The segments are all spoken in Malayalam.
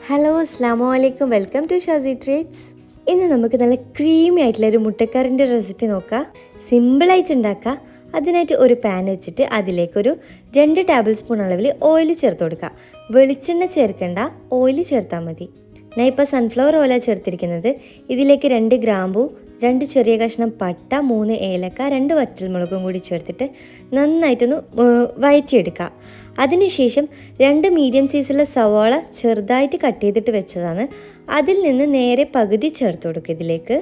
ഹലോ അസ്സാമു അലൈക്കും, വെൽക്കം ടു ഷാസി ട്രീറ്റ്സ്. ഇന്ന് നമുക്ക് നല്ല ക്രീമി ആയിട്ടുള്ള ഒരു മുട്ടക്കറിൻ്റെ റെസിപ്പി നോക്കാം. സിമ്പിളായിട്ട് ഉണ്ടാക്കാം. അതിനായിട്ട് ഒരു പാൻ വെച്ചിട്ട് അതിലേക്കൊരു 2 ടേബിൾ സ്പൂൺ അളവിൽ ഓയിൽ ചേർത്ത് കൊടുക്കുക. വെളിച്ചെണ്ണ ചേർക്കേണ്ട, ഓയിൽ ചേർത്താൽ മതി. ഞാൻ ഇപ്പോൾ സൺഫ്ലവർ ഓയിലാണ് ചേർത്തിരിക്കുന്നത്. ഇതിലേക്ക് 2 ഗ്രാമ്പു, 2 ചെറിയ കഷ്ണം പട്ട, 3 ഏലക്ക, 2 വറ്റൽമുളകും കൂടി ചേർത്തിട്ട് നന്നായിട്ടൊന്ന് വഴറ്റിയെടുക്കുക. അതിനുശേഷം 2 മീഡിയം സൈസുള്ള സവാള ചെറുതായിട്ട് കട്ട് ചെയ്തിട്ട് വെച്ചതാണ്. അതിൽ നിന്ന് നേരെ പകുതി ചേർത്ത് കൊടുക്കുക. ഇതിലേക്ക്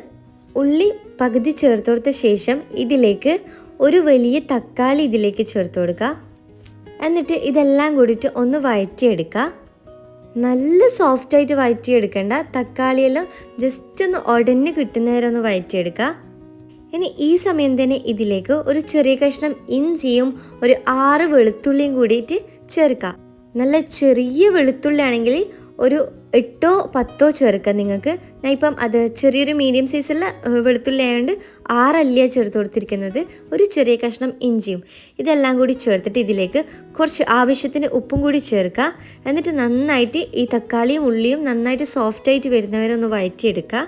ഉള്ളി പകുതി ചേർത്ത് കൊടുത്ത ശേഷം ഇതിലേക്ക് ഒരു വലിയ തക്കാളി ഇതിലേക്ക് ചേർത്ത് കൊടുക്കുക. എന്നിട്ട് ഇതെല്ലാം കൂടിയിട്ട് ഒന്ന് വഴറ്റിയെടുക്കുക. നല്ല സോഫ്റ്റായിട്ട് വഴറ്റിയെടുക്കേണ്ട, തക്കാളിയെല്ലാം ജസ്റ്റ് ഒന്ന് ഉടഞ്ഞ് കിട്ടുന്നവരെ ഒന്ന് വഴറ്റിയെടുക്കുക. ഇനി ഈ സമയം തന്നെ ഇതിലേക്ക് ഒരു ചെറിയ കഷ്ണം ഇഞ്ചിയും ഒരു 6 വെളുത്തുള്ളിയും കൂടിയിട്ട് ചേർക്കാം. നല്ല ചെറിയ വെളുത്തുള്ളി ആണെങ്കിൽ ഒരു 8 or 10 ചേർക്കാം നിങ്ങൾക്ക്. ഞാൻ ഇപ്പം അത് ചെറിയൊരു മീഡിയം സൈസുള്ള വെളുത്തുള്ളി ആയതുകൊണ്ട് 6 അല്ലിയാണ് ചേർത്ത് കൊടുത്തിരിക്കുന്നത്. ഒരു ചെറിയ കഷ്ണം ഇഞ്ചിയും ഇതെല്ലാം കൂടി ചേർത്തിട്ട് ഇതിലേക്ക് കുറച്ച് ആവശ്യത്തിന് ഉപ്പും കൂടി ചേർക്കുക. എന്നിട്ട് നന്നായിട്ട് ഈ തക്കാളിയും ഉള്ളിയും നന്നായിട്ട് സോഫ്റ്റായിട്ട് വരുന്നവരെ ഒന്ന് വഴറ്റിയെടുക്കുക.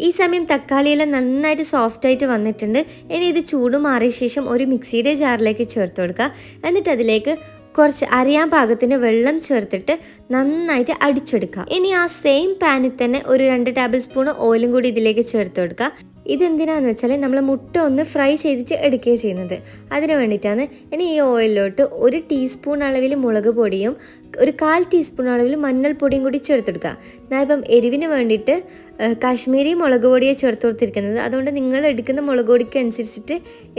ഈ സമയം തക്കാളിയെല്ലാം നന്നായിട്ട് സോഫ്റ്റായിട്ട് വന്നിട്ടുണ്ട്. ഇനി ഇത് ചൂട് മാറിയ ശേഷം ഒരു മിക്സിയുടെ ജാറിലേക്ക് ചേർത്ത് കൊടുക്കുക. എന്നിട്ട് അതിലേക്ക് കുറച്ച് അരിയാൻ പാകത്തിന് വെള്ളം ചേർത്തിട്ട് നന്നായിട്ട് അടിച്ചെടുക്കുക. ഇനി ആ സെയിം പാനിൽ തന്നെ ഒരു 2 ടേബിൾ സ്പൂൺ ഓയിലും കൂടി ഇതിലേക്ക് ചേർത്ത് കൊടുക്കുക. ഇതെന്തിനാന്ന് വെച്ചാൽ നമ്മൾ മുട്ട ഒന്ന് ഫ്രൈ ചെയ്തിട്ട് എടുക്കുകയാണ് ചെയ്യുന്നത്, അതിന് വേണ്ടിയിട്ടാണ്. ഇനി ഈ ഓയിലിലോട്ട് 1 ടീസ്പൂൺ അളവിൽ മുളക് പൊടിയും ഒരു 1/4 ടീസ്പൂൺ അളവിൽ മഞ്ഞൾപ്പൊടിയും കൂടി ചേർത്തെടുക്കുക. ഞാൻ ഇപ്പം എരിവിന് വേണ്ടിയിട്ട് കാശ്മീരി മുളക് പൊടിയാണ് ചേർത്ത് കൊടുത്തിരിക്കുന്നത്. അതുകൊണ്ട് നിങ്ങൾ എടുക്കുന്ന മുളക് പൊടിക്ക് അനുസരിച്ചിട്ട്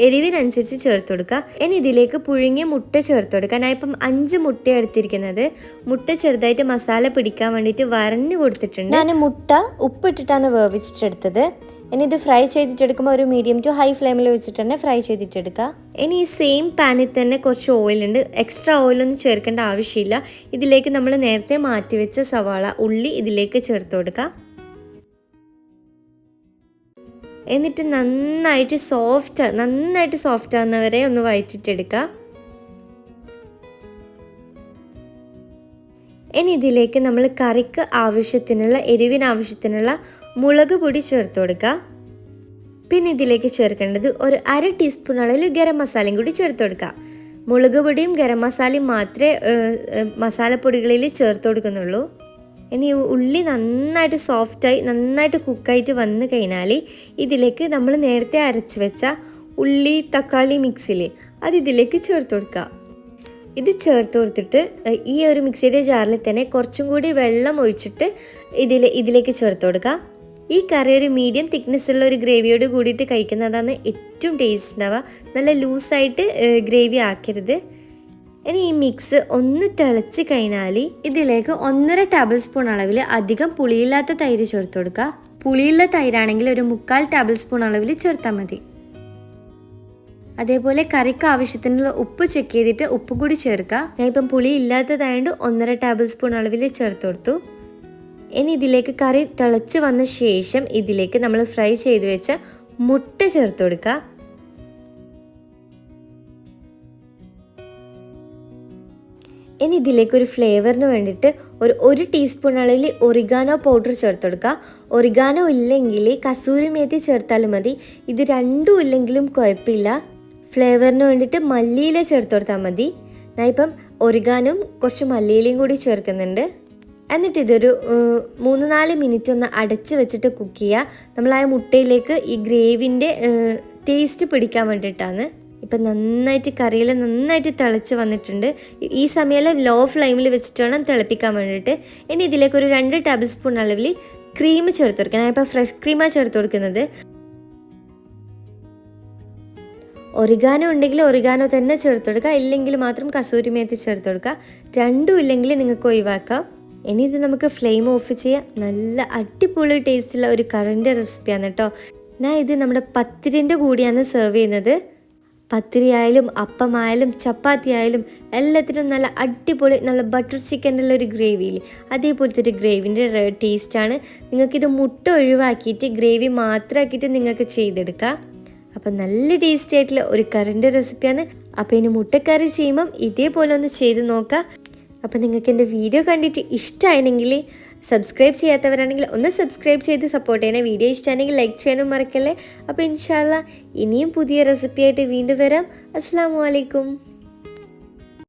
എരിവിനനുസരിച്ച് ചേർത്ത് കൊടുക്കുക. ഇനി ഇതിലേക്ക് പുഴുങ്ങിയ മുട്ട ചേർത്ത് കൊടുക്കുക. ഞാൻ ഇപ്പം 5 മുട്ട എടുത്തിരിക്കുന്നത്. മുട്ട ചെറുതായിട്ട് മസാല പിടിക്കാൻ വേണ്ടിയിട്ട് വരഞ്ഞു കൊടുത്തിട്ടുണ്ട്. ഞാൻ മുട്ട ഉപ്പിട്ടിട്ടാണ് വേവിച്ചിട്ടെടുത്തത്. ഇനി ഇത് ഫ്രൈ ചെയ്തിട്ടെടുക്കുമ്പോൾ ഒരു മീഡിയം ടു ഹൈ ഫ്ലെയിമിൽ വെച്ചിട്ട് തന്നെ ഫ്രൈ ചെയ്തിട്ടെടുക്കുക. ഇനി ഈ സെയിം പാനിൽ തന്നെ കുറച്ച് ഓയിലുണ്ട്. എക്സ്ട്രാ ഓയിലൊന്നും ചേർക്കേണ്ട ആവശ്യമില്ല. ഇതിലേക്ക് നമ്മൾ നേരത്തെ മാറ്റി വെച്ച സവാള ഉള്ളി ഇതിലേക്ക് ചേർത്ത് കൊടുക്കുക. എന്നിട്ട് നന്നായിട്ട് സോഫ്റ്റ് ആവുന്നവരെ ഒന്ന് വഴറ്റിട്ടെടുക്കുക. ഇനി ഇതിലേക്ക് നമ്മൾ കറിക്ക് ആവശ്യത്തിനുള്ള എരിവിന് ആവശ്യത്തിനുള്ള മുളക് പൊടി ചേർത്ത് കൊടുക്കുക. പിന്നെ ഇതിലേക്ക് ചേർക്കേണ്ടത് ഒരു 1/2 ടീസ്പൂൺ അളവിൽ ഗരം മസാലയും കൂടി ചേർത്ത് കൊടുക്കുക. മുളക് പൊടിയും ഗരം മസാലയും മാത്രമേ മസാലപ്പൊടികളിൽ ചേർത്ത് കൊടുക്കുന്നുള്ളൂ. ഇനി ഉള്ളി നന്നായിട്ട് സോഫ്റ്റായി നന്നായിട്ട് കുക്കായിട്ട് വന്നു കഴിഞ്ഞാൽ ഇതിലേക്ക് നമ്മൾ നേരത്തെ അരച്ച് വെച്ച ഉള്ളി തക്കാളി മിക്സിൽ അത് ഇതിലേക്ക് ചേർത്ത് കൊടുക്കുക. ഇത് ചേർത്ത് കൊടുത്തിട്ട് ഈ ഒരു മിക്സിയുടെ ജാറിൽ തന്നെ കുറച്ചും കൂടി വെള്ളം ഒഴിച്ചിട്ട് ഇതിലേക്ക് ചേർത്ത് കൊടുക്കുക. ഈ കറി ഒരു മീഡിയം തിക്നെസ്സുള്ള ഒരു ഗ്രേവിയോട് കൂടിയിട്ട് കഴിക്കുന്നതാണ് ഏറ്റവും ടേസ്റ്റ് ഉണ്ടാവുക. നല്ല ലൂസായിട്ട് ഗ്രേവി ആക്കരുത്. ഇനി ഈ മിക്സ് ഒന്ന് തിളച്ച് കഴിഞ്ഞാൽ ഇതിലേക്ക് 1.5 ടേബിൾ സ്പൂൺ അളവിൽ അധികം പുളിയില്ലാത്ത തൈര് ചേർത്ത് കൊടുക്കുക. പുളിയുള്ള തൈരാണെങ്കിൽ ഒരു 3/4 ടേബിൾ സ്പൂൺ അളവിൽ ചേർത്താൽ മതി. അതേപോലെ കറിക്ക് ആവശ്യത്തിനുള്ള ഉപ്പ് ചെക്ക് ചെയ്തിട്ട് ഉപ്പും കൂടി ചേർക്കുക. ഞാൻ ഇപ്പം പുളി ഇല്ലാത്തതായതുകൊണ്ട് 1.5 ടേബിൾ സ്പൂൺ അളവിൽ ചേർത്ത് കൊടുത്തു. ഇനി ഇതിലേക്ക് കറി തിളച്ച് വന്ന ശേഷം ഇതിലേക്ക് നമ്മൾ ഫ്രൈ ചെയ്ത് വെച്ച മുട്ട ചേർത്ത് കൊടുക്കുക. ഇനി ഇതിലേക്ക് ഒരു ഫ്ലേവറിന് വേണ്ടിയിട്ട് ഒരു ടീസ്പൂൺ അളവിൽ ഒറിഗാനോ പൗഡർ ചേർത്ത് കൊടുക്കുക. ഒറിഗാനോ ഇല്ലെങ്കിൽ കസൂരി മേത്തി ചേർത്താലും മതി. ഇത് രണ്ടും ഇല്ലെങ്കിലും കുഴപ്പമില്ല. ഫ്ലേവറിന് വേണ്ടിയിട്ട് മല്ലിയില ചേർത്ത് കൊടുത്താൽ മതി. ഞാൻ ഇപ്പം ഒറിഗാനും കുറച്ച് മല്ലിയിലയും കൂടി ചേർക്കുന്നുണ്ട്. എന്നിട്ട് ഇതൊരു 3-4 മിനിറ്റ് ഒന്ന് അടച്ച് വെച്ചിട്ട് കുക്ക് ചെയ്യുക. നമ്മൾ ആ മുട്ടയിലേക്ക് ഈ ഗ്രേവിൻ്റെ ടേസ്റ്റ് പിടിക്കാൻ വേണ്ടിയിട്ടാണ്. ഇപ്പം നന്നായിട്ട് കറിയിൽ നന്നായിട്ട് തിളച്ച് വന്നിട്ടുണ്ട്. ഈ സമയം ലോ ഫ്ലെയിമിൽ വെച്ചിട്ട് വേണം തിളപ്പിക്കാൻ വേണ്ടിയിട്ട്. ഇനി ഇതിലേക്ക് ഒരു 2 ടേബിൾ സ്പൂൺ അളവിൽ ക്രീം ചേർത്ത് കൊടുക്കുക. ഞാൻ ഇപ്പോൾ ഫ്രഷ് ക്രീമാണ് ചേർത്ത് കൊടുക്കുന്നത്. ഒറിഗാനോ ഉണ്ടെങ്കിൽ ഒറിഗാനോ തന്നെ ചേർത്ത് കൊടുക്കുക, ഇല്ലെങ്കിൽ മാത്രം കസൂരി മേത്തി ചേർത്ത് കൊടുക്കുക. രണ്ടും ഇല്ലെങ്കിൽ നിങ്ങൾക്ക് ഒഴിവാക്കാം. ഇനി ഇത് നമുക്ക് ഫ്ലെയിം ഓഫ് ചെയ്യാം. നല്ല അടിപൊളി ടേസ്റ്റുള്ള ഒരു കറിൻ്റെ റെസിപ്പിയാണ് കേട്ടോ. ഞാൻ ഇത് നമ്മുടെ പത്തിരിൻ്റെ കൂടിയാണ് സെർവ് ചെയ്യുന്നത്. പത്തിരി ആയാലും അപ്പമായാലും ചപ്പാത്തി ആയാലും എല്ലാത്തിനും നല്ല അടിപൊളി നല്ല ബട്ടർ ചിക്കൻ്റെ ഉള്ള ഒരു ഗ്രേവിയിൽ അതേപോലത്തെ ഒരു ഗ്രേവിൻ്റെ ടേസ്റ്റാണ്. നിങ്ങൾക്കിത് മുട്ട ഒഴിവാക്കിയിട്ട് ഗ്രേവി മാത്രമാക്കിയിട്ട് നിങ്ങൾക്ക് ചെയ്തെടുക്കാം. അപ്പം നല്ല ടേസ്റ്റി ആയിട്ടുള്ള ഒരു കറിൻ്റെ റെസിപ്പിയാണ്. അപ്പോൾ ഇനി മുട്ടക്കറി ചെയ്യുമ്പം ഇതേപോലെ ഒന്ന് ചെയ്ത് നോക്കാം. അപ്പോൾ നിങ്ങൾക്ക് എൻ്റെ വീഡിയോ കണ്ടിട്ട് ഇഷ്ടമായെങ്കിൽ സബ്സ്ക്രൈബ് ചെയ്യാത്തവരാണെങ്കിൽ ഒന്ന് സബ്സ്ക്രൈബ് ചെയ്ത് സപ്പോർട്ട് ചെയ്യണേ. വീഡിയോ ഇഷ്ടമാണെങ്കിൽ ലൈക്ക് ചെയ്യാനും മറക്കല്ലേ. അപ്പോൾ ഇൻഷാ അല്ലാ ഇനിയും പുതിയ റെസിപ്പിയായിട്ട് വീണ്ടും വരാം. അസ്സലാമു അലൈക്കും.